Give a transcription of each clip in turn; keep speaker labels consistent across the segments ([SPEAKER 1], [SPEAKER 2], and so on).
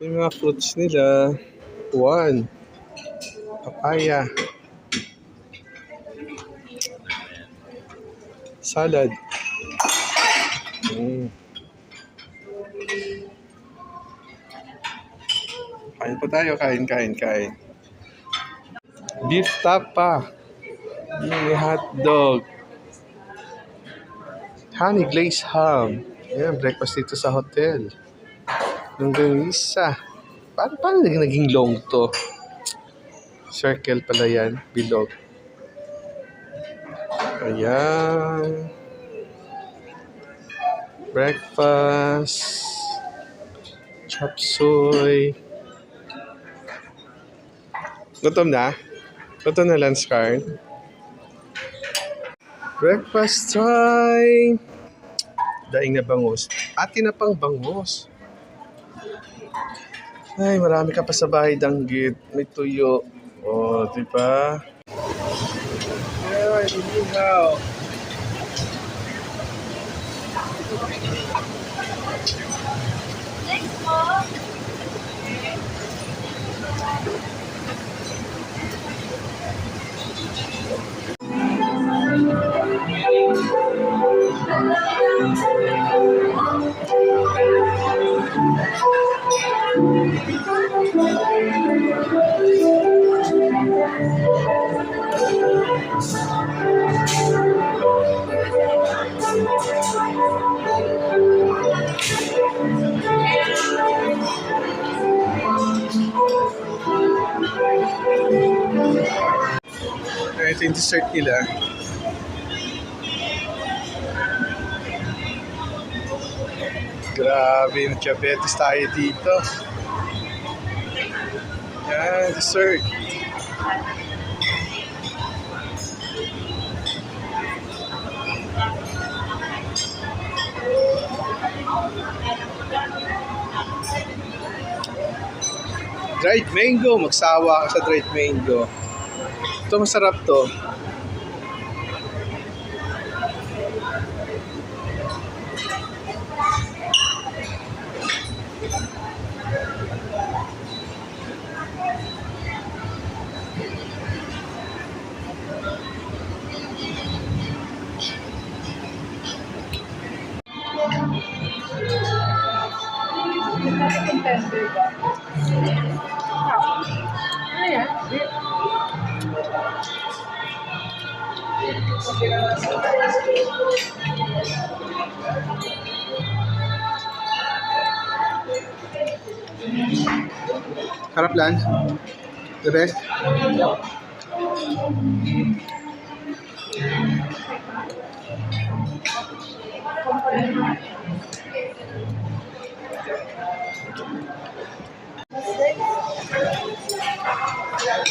[SPEAKER 1] Yung mga fruits nila. One. Papaya. Salad. Kain pa tayo. Kain. Beef tapa. Hotdog. Honey glazed ham. Ayan, breakfast dito sa hotel. Longganisa. Paano naging long to? Circle pala yan. Bilog. Ayan. Breakfast. Chop suey. Gutom na? Gutom na, Lance Carl? Breakfast time! Daing na bangus. Atin na pang bangus. Ay, marami ka pa sa bahay, danggit. May tuyo. Oh, di ba? Ay, inihaw.
[SPEAKER 2] Next po.
[SPEAKER 1] Ito yung dessert nila. Grabe, nagkabetes tayo dito. Yan, dessert. Dried mango. Magsawa ka sa dried mango. Ito masarap to.
[SPEAKER 2] Contender ba? Ayan.
[SPEAKER 1] Harap lang. The best.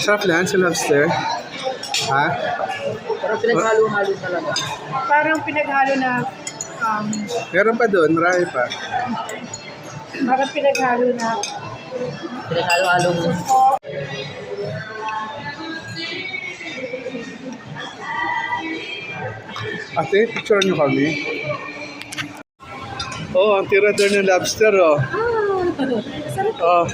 [SPEAKER 1] Sarap lang sa lobster. Ha?
[SPEAKER 3] Parang pinaghalo-halo talaga.
[SPEAKER 2] Parang pinaghalo na,
[SPEAKER 1] Meron pa doon, marami pa.
[SPEAKER 2] parang pinaghalo na,
[SPEAKER 3] Pinaghalo-halo mo.
[SPEAKER 1] Ate, picture nyo kami. Oh, ang tirador ng lobster, oh. Oh.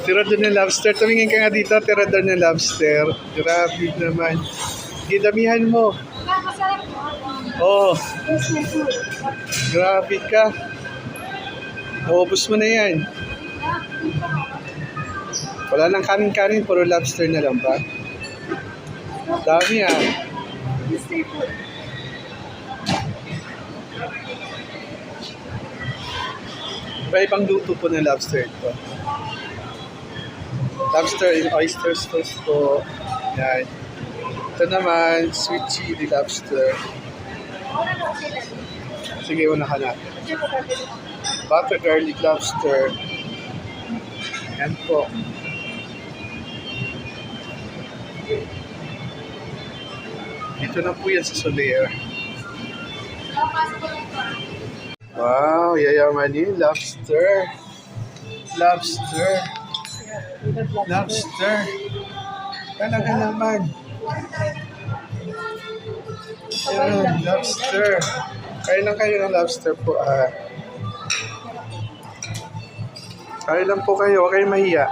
[SPEAKER 1] Tirador ng lobster. Tumingin ka nga dito, tirador ng lobster. Grabe naman. Gidamihan mo.
[SPEAKER 2] masarap.
[SPEAKER 1] Oh,
[SPEAKER 2] Yes, my food.
[SPEAKER 1] grabe ka. Maubos mo na yan. Wala nang kanin-kanin, puro lobster na lang ba? Dami ah.
[SPEAKER 2] Yes, my food.
[SPEAKER 1] Iba-ibang luto po ng lobster ito. Lobster and oyster sauce po. Yan. Ito naman, sweet chili lobster. Sige, una ka na. Butter garlic lobster. Yan po. Dito na po yan sa Soler. Wow, yayamanin. Lobster. Lobster. Lobster. Talaga naman. Yan, lobster. Kain lang kayo ng lobster po. Kain lang po kayo, huwag kayong mahiya.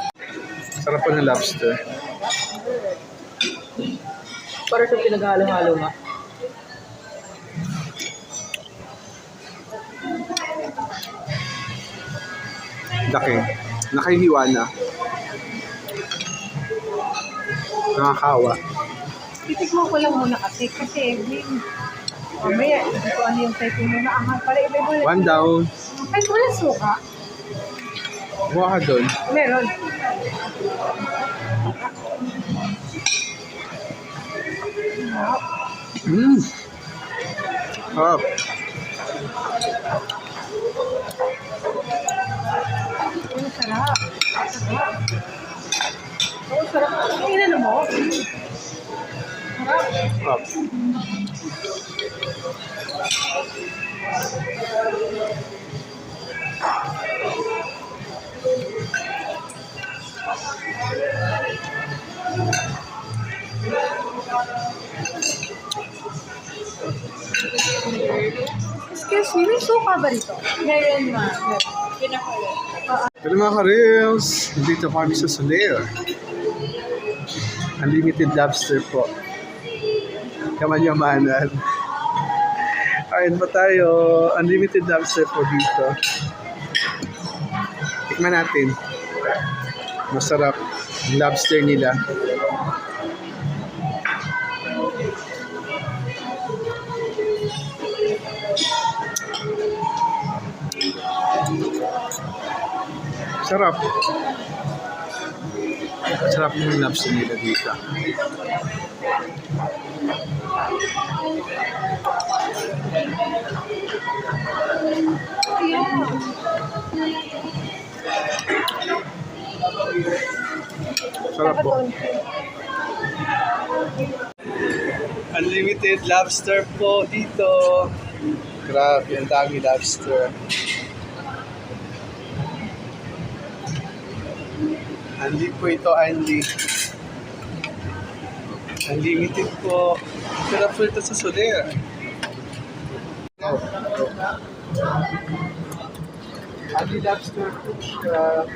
[SPEAKER 1] Sarap po ng lobster.
[SPEAKER 3] Para sa pinaghalo-halo nga.
[SPEAKER 1] Laki. Nakahiwa na. Nakakawa.
[SPEAKER 2] Titikman ko lang muna kasi mamaya, hindi ko ano yung type mo na anghang pala. Iba-iba.
[SPEAKER 1] One down.
[SPEAKER 2] Ay, wala suka.
[SPEAKER 1] Buha ka doon.
[SPEAKER 2] Meron.
[SPEAKER 1] Sarap.
[SPEAKER 2] Ang sarap. Sarap. Oo, sarap. Ang inano mo? Sarap.
[SPEAKER 1] Sarap.
[SPEAKER 2] Excuse me, may suka ba rito? Meron ma. Pinakulit.
[SPEAKER 1] Pero mga ka-reels, dito kami sa Soler. Unlimited lobster po. Kaman-yamanan. Kain pa tayo. Unlimited lobster po dito. Tikman natin. Masarap. Ang lobster nila. Sarap. Sarap yung lobster nila dito. Sarap po. Unlimited lobster po dito. Grabe, ang dami lobster. Andy po ito, Andy. Unlimited po. Sarap po ito sa Soler. Oh. Andy lobster po siya.